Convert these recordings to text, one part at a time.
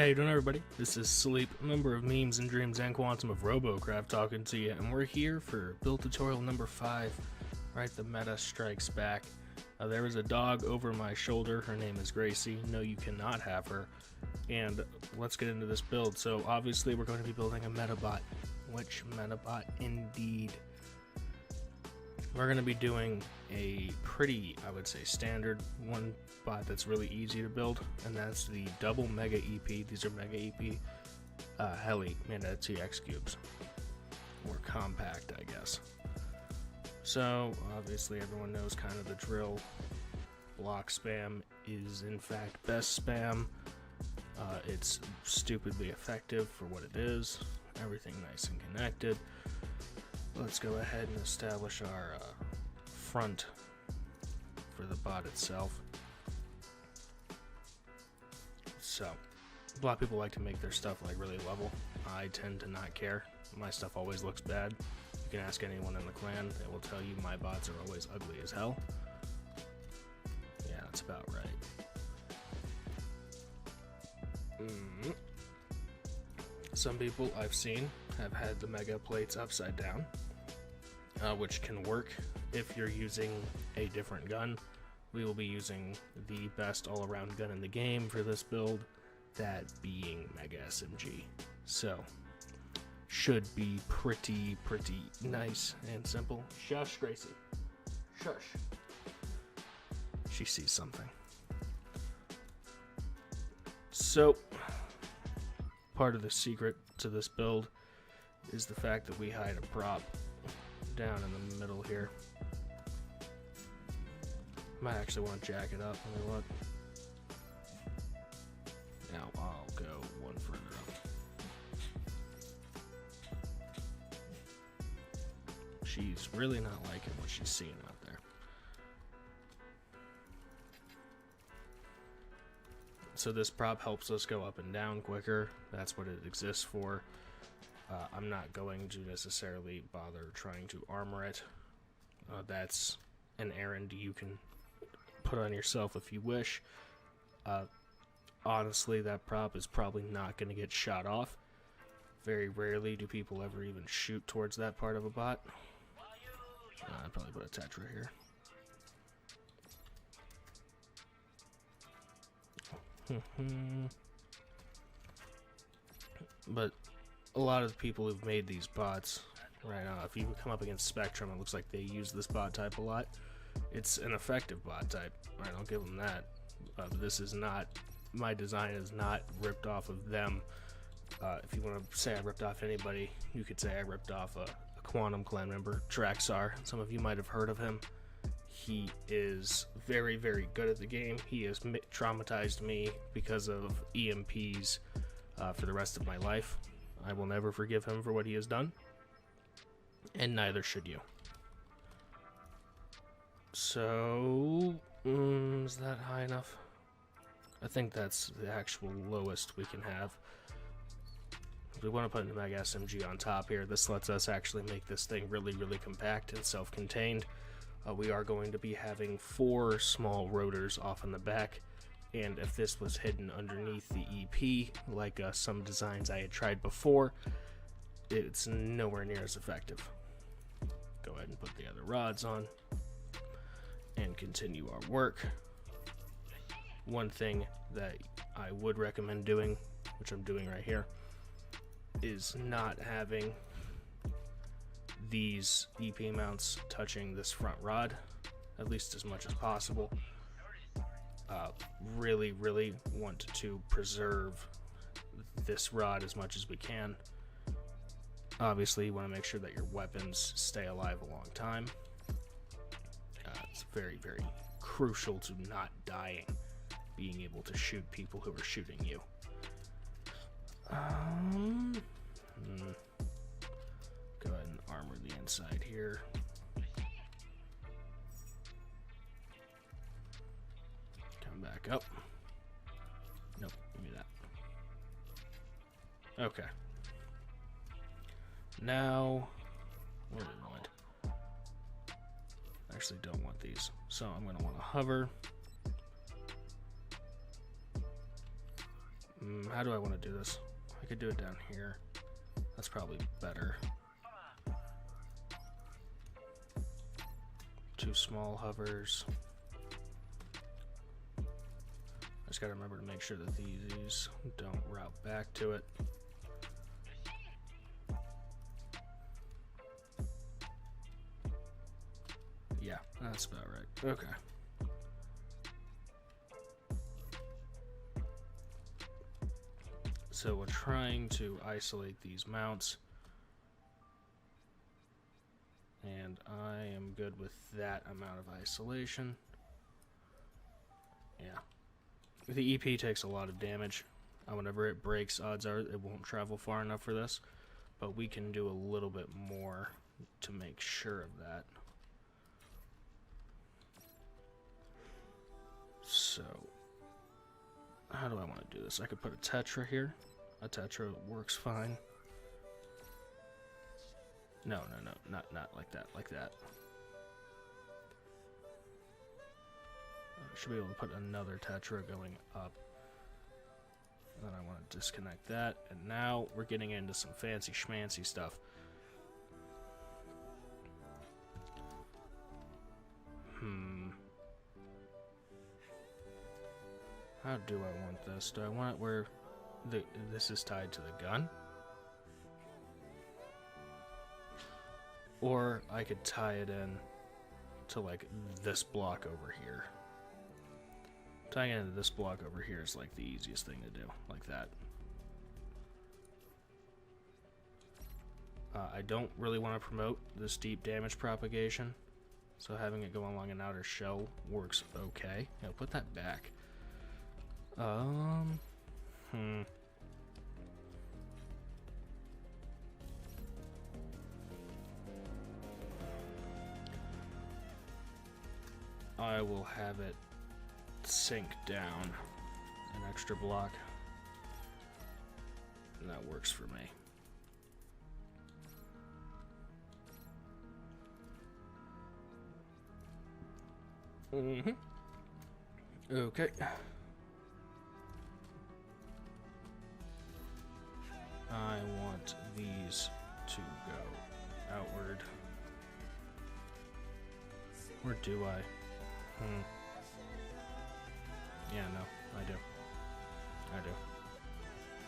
How you doing, everybody? This is Sleep, member of Memes and Dreams and Quantum of Robocraft, talking to you, and we're here for build tutorial number 5, right? The meta strikes back. There is a dog over my shoulder. Her name is Gracie. No, you cannot have her. And let's get into this build. So obviously we're going to be building a metabot. Which metabot indeed? We're going to be doing a pretty, I would say, standard one bot that's really easy to build, and that's the double mega EP. These are mega EP heli made out of TX cubes, or compact, I guess. So obviously everyone knows kind of the drill. Block spam is in fact best spam. It's stupidly effective for what it is. Everything nice and connected. Let's go ahead and establish our front for the bot itself. So, a lot of people like to make their stuff like really level. I tend to not care. My stuff always looks bad. You can ask anyone in the clan, they will tell you my bots are always ugly as hell. Yeah, that's about right. Some people I've seen have had the mega plates upside down, which can work if you're using a different gun. We will be using the best all-around gun in the game for this build, that being M.a.s.h. So, should be pretty nice and simple. Shush, Gracie. Shush. She sees something. So, part of the secret to this build is the fact that we hide a prop down in the middle here. Might actually want to jack it up. Let me look. Now I'll go one further up. She's really not liking what she's seeing out there. So this prop helps us go up and down quicker. That's what it exists for. I'm not going to necessarily bother trying to armor it. That's an errand you can put on yourself if you wish. Honestly, that prop is probably not going to get shot off. Very rarely do people ever even shoot towards that part of a bot. I'd probably put a tetra here. But a lot of the people who've made these bots right now, if you come up against Spectrum, it looks like they use this bot type a lot. It's an effective bot type. I'll give them that. This is not, my design is not ripped off of them. If you want to say I ripped off anybody, you could say I ripped off a Quantum clan member, Traxar. Some of you might have heard of him. He is very good at the game. He has traumatized me because of EMPs for the rest of my life. I will never forgive him for what he has done, and neither should you. So, is that high enough? I think that's the actual lowest we can have. We want to put an M.a.s.h. on top here. This lets us actually make this thing really compact and self-contained. We are going to be having 4 small rotors off in the back, and if this was hidden underneath the EP, like some designs I had tried before, it's nowhere near as effective. Go ahead and put the other rods on, and continue our work. One thing that I would recommend doing, which I'm doing right here, is not having these EP mounts touching this front rod, at least as much as possible. Really want to preserve this rod as much as we can. Obviously, you want to make sure that your weapons stay alive a long time. It's very crucial to not dying, being able to shoot people who are shooting you. Go ahead and armor the inside here. Come back up. Nope, give me that. Okay. Now, what do we want? I actually don't want these, so I'm going to want to hover. How do I want to do this? I could do it down here. That's probably better. 2 small hovers. I just gotta remember to make sure that these don't route back to it. Yeah, that's about right. Okay. So we're trying to isolate these mounts, and I am good with that amount of isolation. Yeah. The EP takes a lot of damage. Whenever it breaks, odds are it won't travel far enough for this, but we can do a little bit more to make sure of that. So, how do I want to do this? I could put a tetra here. A tetra works fine. No, not like that, like that. I should be able to put another tetra going up. And then I want to disconnect that, and now we're getting into some fancy schmancy stuff. How do I want this? Do I want it where this is tied to the gun? Or I could tie it in to like this block over here. Tying it into this block over here is like the easiest thing to do, like that. I don't really want to promote this deep damage propagation, so having it go along an outer shell works okay. Yeah, put that back. I will have it sink down an extra block, and that works for me. Okay. I want these to go outward. Or do I? Yeah, no, I do.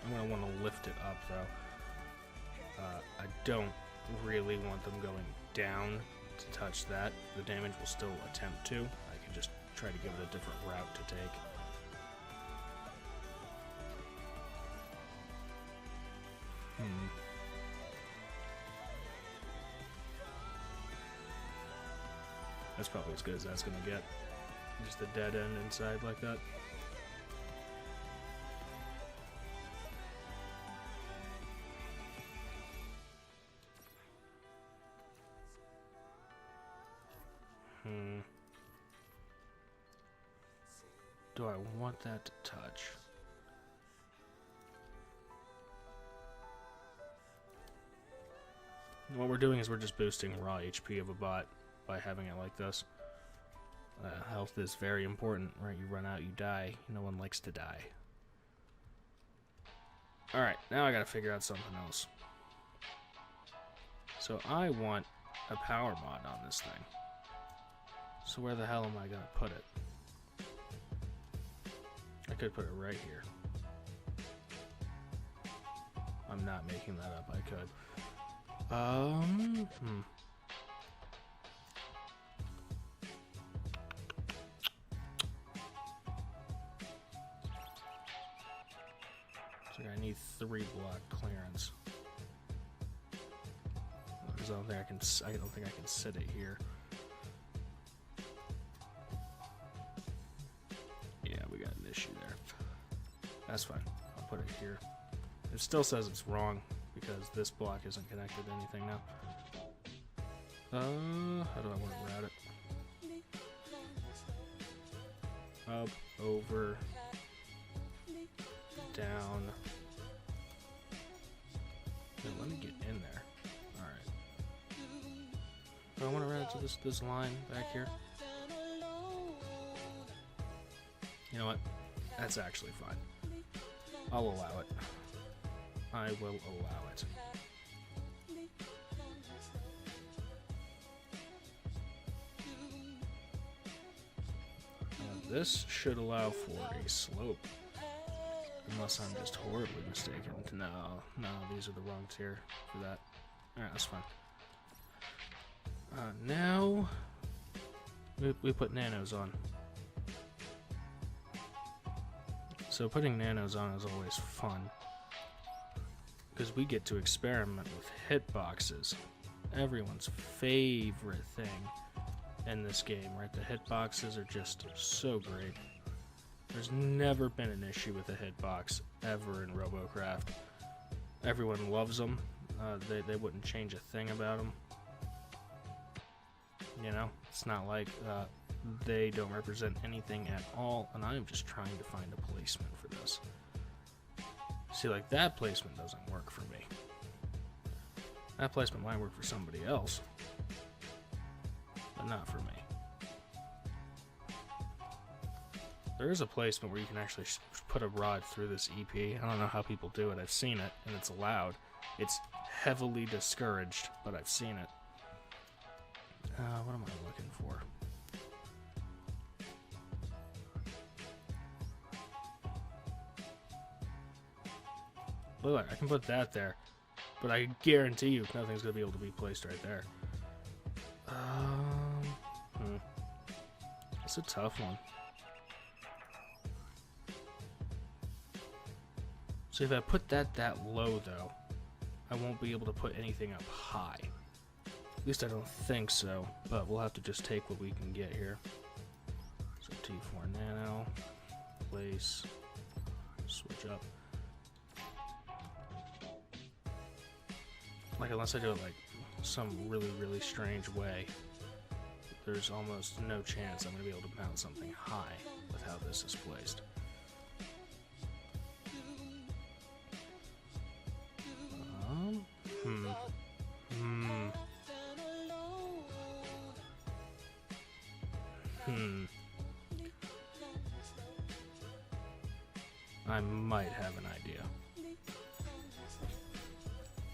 I'm going to want to lift it up, though. I don't really want them going down to touch that. The damage will still attempt to. I can just try to give it a different route to take. That's probably as good as that's going to get. Just a dead end inside like that. Do I want that to touch? What we're doing is we're just boosting raw HP of a bot by having it like this. Health is very important, right? You run out, you die. No one likes to die. Alright, now I gotta figure out something else. So I want a power mod on this thing. So where the hell am I gonna put it? I could put it right here. I'm not making that up, I could. So I need 3 block clearance. Because I don't think I can sit it here. Yeah, we got an issue there. That's fine. I'll put it here. It still says it's wrong because this block isn't connected to anything now. How do I want to route it? Up, over, down. Hey, let me get in there. Alright. Do I want to route it to this line back here? You know what? That's actually fine. I'll allow it. I will allow it. This should allow for a slope. Unless I'm just horribly mistaken. No, these are the wrong tier for that. Alright, that's fine. Now, we put nanos on. So putting nanos on is always fun. Because we get to experiment with hitboxes. Everyone's favorite thing in this game, right? The hitboxes are just so great. There's never been an issue with a hitbox ever in Robocraft. Everyone loves them. They wouldn't change a thing about them. You know, it's not like they don't represent anything at all, and I'm just trying to find a placement for this. See, like, that placement doesn't work for me. That placement might work for somebody else, but not for me. There is a placement where you can actually put a rod through this EP. I don't know how people do it. I've seen it, and it's allowed. It's heavily discouraged, but I've seen it. What am I looking for? Look, I can put that there, but I guarantee you nothing's going to be able to be placed right there. It's a tough one. So if I put that low, though, I won't be able to put anything up high. At least I don't think so, but we'll have to just take what we can get here. So T4 nano, place, switch up. Like, unless I do it like some really, really strange way, there's almost no chance I'm going to be able to mount something high with how this is placed. I might have an idea.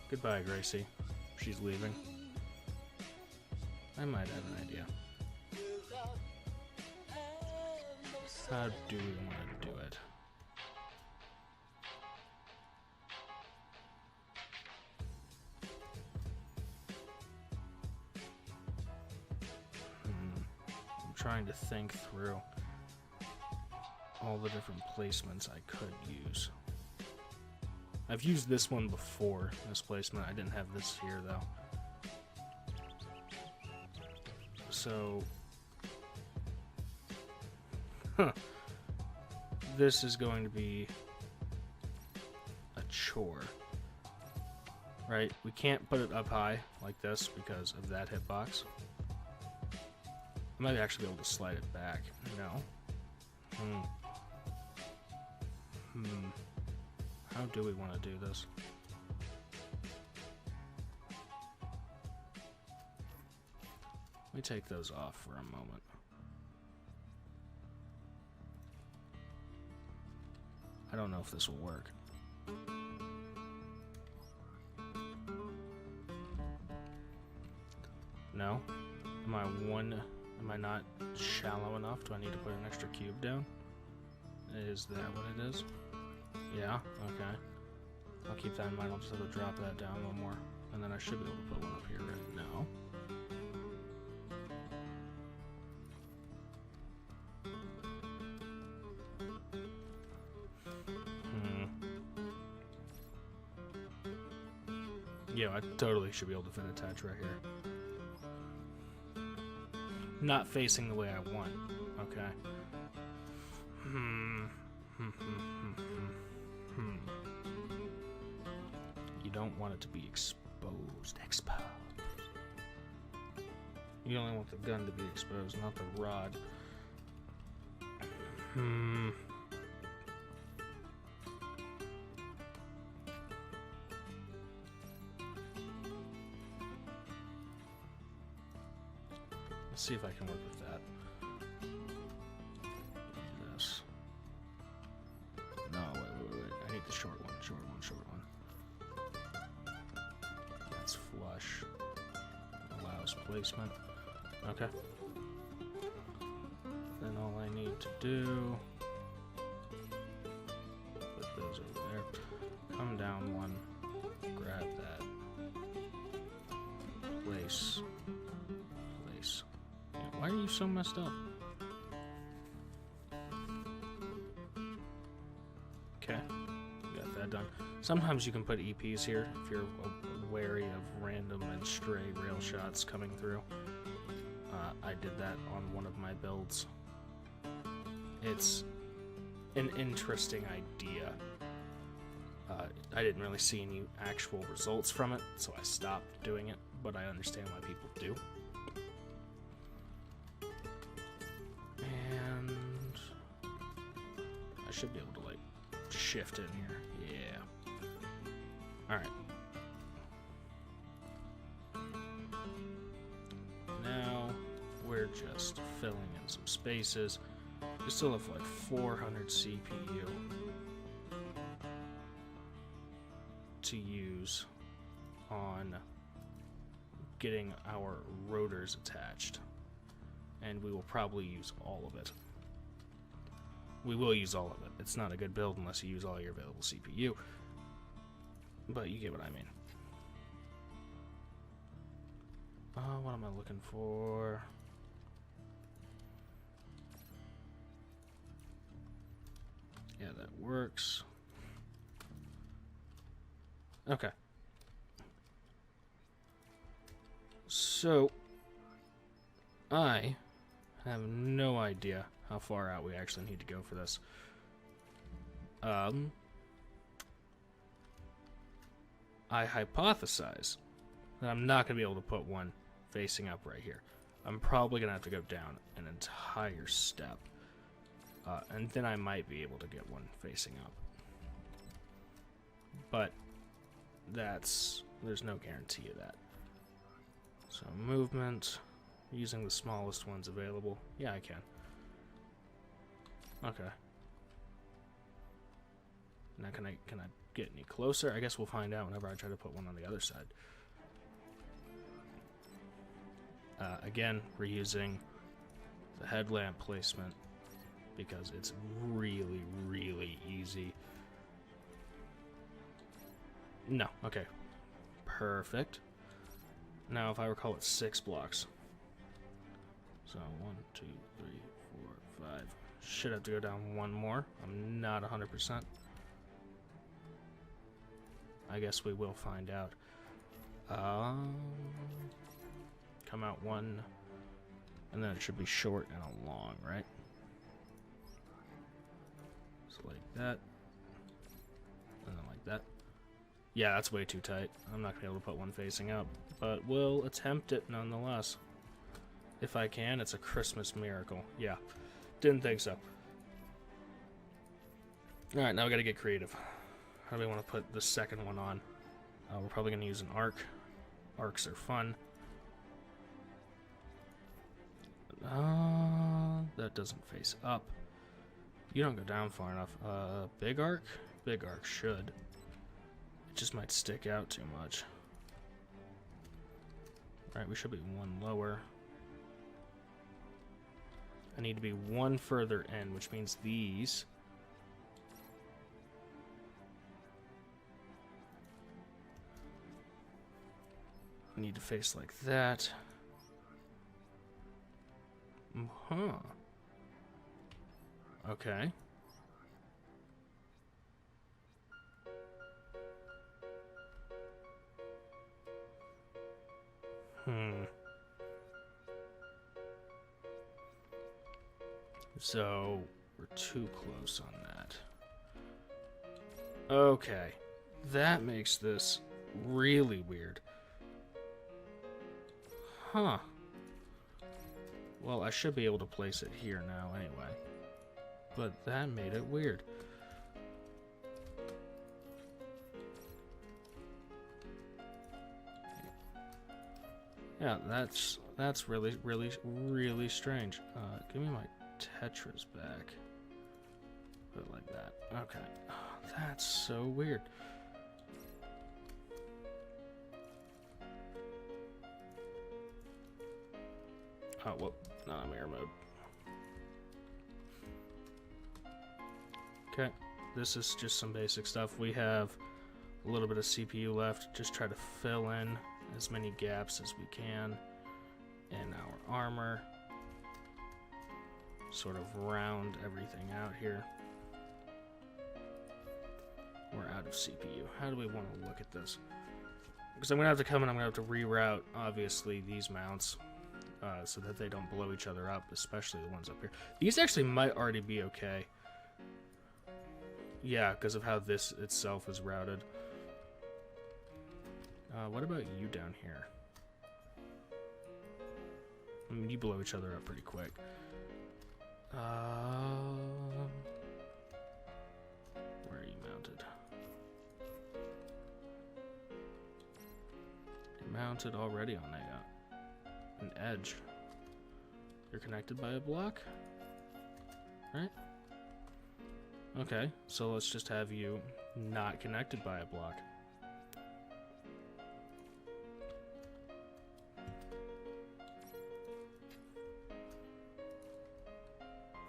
Goodbye, Gracie. She's leaving. I might have an idea. How do we want to do it? I'm trying to think through all the different placements I could use. I've used this one before, this placement. I didn't have this here, though. So, this is going to be a chore, right? We can't put it up high like this because of that hitbox. I might actually be able to slide it back. No. How do we want to do this? Let me take those off for a moment. I don't know if this will work. No? Am I not shallow enough? Do I need to put an extra cube down? Is that what it is? Yeah, okay. I'll keep that in mind. I'll just have to drop that down a little more. And then I should be able to put one up here right now. Yeah, I totally should be able to fit attach right here. Not facing the way I want. Okay. You don't want it to be exposed. You only want the gun to be exposed, not the rod. Let's see if I can work with that. This. No, wait. I need the short one, short one, short one. That's flush. Allows placement. Okay. Then all I need to do, put those over there. Come down one. Grab that. Place. Place. Yeah, why are you so messed up? Okay. Got that done. Sometimes you can put EPs here if you're wary of random and stray rail shots coming through. I did that on one of my builds. It's an interesting idea. I didn't really see any actual results from it, so I stopped doing it, but I understand why people do. And I should be able to, like, shift in here. Yeah. Alright. Now, we're just filling in some spaces. We still have, like, 400 CPU to use on getting our rotors attached, and we will probably use all of it. We will use all of it. It's not a good build unless you use all your available CPU, but you get what I mean. What am I looking for? Yeah, that works. Okay. So, I have no idea how far out we actually need to go for this. I hypothesize that I'm not going to be able to put one facing up right here. I'm probably going to have to go down an entire step. And then I might be able to get one facing up. But there's no guarantee of that. So movement, using the smallest ones available. Yeah, I can. Okay. Now can I get any closer? I guess we'll find out whenever I try to put one on the other side. Again, we're using the headlamp placement because it's really, really easy. No, okay. Perfect. Now, if I recall, it's 6 blocks. So, 1, 2, 3, 4, 5. Should have to go down one more. I'm not 100%. I guess we will find out. Come out one, and then it should be short and a long, right? So like that, and then like that. Yeah, that's way too tight. I'm not gonna be able to put one facing up, but we'll attempt it nonetheless. If I can, it's a Christmas miracle. Yeah, didn't think so. Alright, now we gotta get creative. How do we want to put the second one on? We're probably gonna use an arc. Arcs are fun. That doesn't face up. You don't go down far enough. Big arc? Big arc should. It just might stick out too much. Alright, we should be one lower. I need to be one further in, which means these need to face like that. Huh. Okay. So, we're too close on that. Okay. That makes this really weird. Huh. Well, I should be able to place it here now anyway. But that made it weird. Yeah, that's really, really, really strange. Give me my Tetras back. Put it like that. Okay. That's so weird. Oh, whoop. No, I'm air mode. Okay, this is just some basic stuff. We have a little bit of CPU left. Just try to fill in as many gaps as we can in our armor. Sort of round everything out here. We're out of CPU. How do we want to look at this? Because I'm going to have to come and I'm going to have to reroute, obviously, these mounts so that they don't blow each other up, especially the ones up here. These actually might already be okay. Yeah, because of how this itself is routed. What about you down here? I mean, you blow each other up pretty quick. Where are you mounted? You're mounted already on an edge. You're connected by a block? Right? Okay, so let's just have you not connected by a block.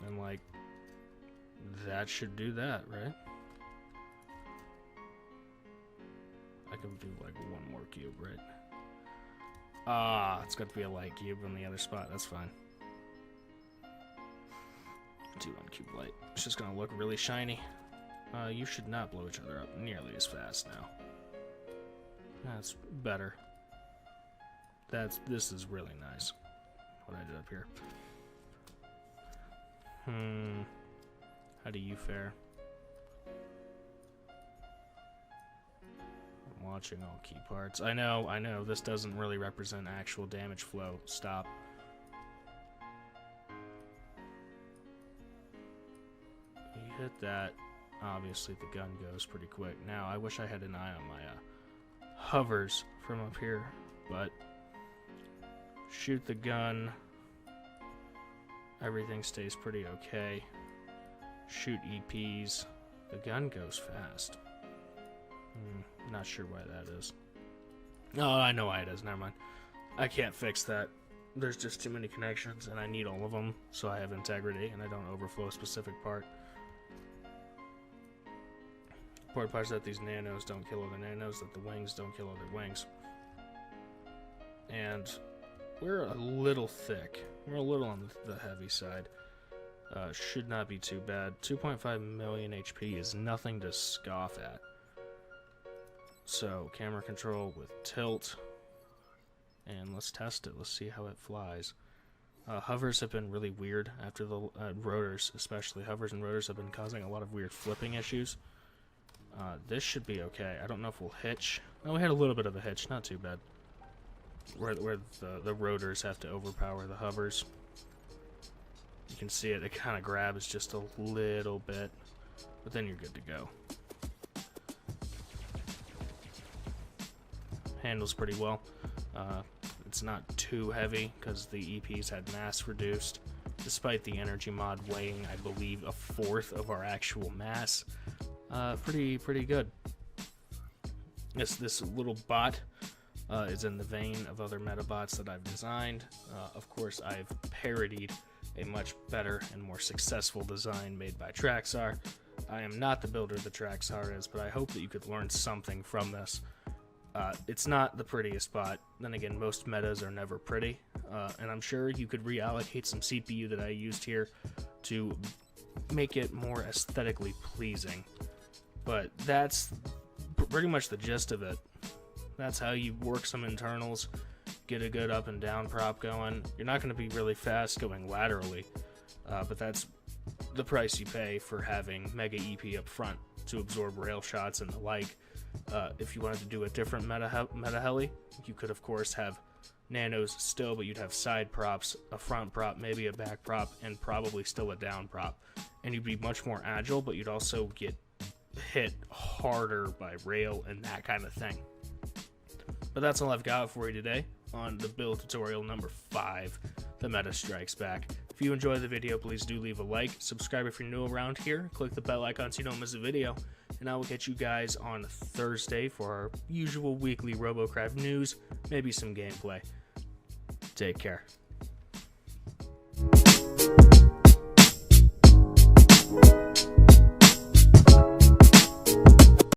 And like, that should do that, right? I can do like one more cube, right? Ah, it's got to be a light cube on the other spot, that's fine. Do one cube light. It's just gonna look really shiny. You should not blow each other up nearly as fast now. That's better. This is really nice. What I did up here. How do you fare? I'm watching all key parts. I know, this doesn't really represent actual damage flow. Stop. You hit that, obviously the gun goes pretty quick. Now, I wish I had an eye on my hovers from up here, but shoot the gun. Everything stays pretty okay. Shoot EPs. The gun goes fast. Not sure why that is. Oh, I know why it is. Never mind. I can't fix that. There's just too many connections, and I need all of them, so I have integrity, and I don't overflow a specific part. Important part is that these nanos don't kill other nanos, that the wings don't kill other wings. And we're a little thick. We're a little on the heavy side. Should not be too bad. 2.5 million HP is nothing to scoff at. So, camera control with tilt. And let's test it. Let's see how it flies. Hovers have been really weird after the rotors, especially. Hovers and rotors have been causing a lot of weird flipping issues. This should be okay. I don't know if we'll hitch. Oh, we had a little bit of a hitch. Not too bad. Where the rotors have to overpower the hovers. You can see it kind of grabs just a little bit, but then you're good to go. Handles pretty well. It's not too heavy because the EPs had mass reduced, despite the energy mod weighing, I believe, a fourth of our actual mass. Pretty good. This little bot is in the vein of other metabots that I've designed. Of course, I've parodied a much better and more successful design made by Traxar. I am not the builder that Traxar is, but I hope that you could learn something from this. It's not the prettiest bot. Then again, most metas are never pretty. And I'm sure you could reallocate some CPU that I used here to make it more aesthetically pleasing. But that's pretty much the gist of it. That's how you work some internals, get a good up and down prop going. You're not going to be really fast going laterally, but that's the price you pay for having Mega EP up front to absorb rail shots and the like. If you wanted to do a different meta heli, you could of course have nanos still, but you'd have side props, a front prop, maybe a back prop, and probably still a down prop. And you'd be much more agile, but you'd also get hit harder by rail and that kind of thing. But that's all I've got for you today on the build tutorial number 5, the M.a.s.h Strikes Back. If you enjoyed the video, please do leave a like, subscribe if you're new around here, click the bell icon so you don't miss a video, and I will catch you guys on Thursday for our usual weekly Robocraft news, maybe some gameplay. Take care.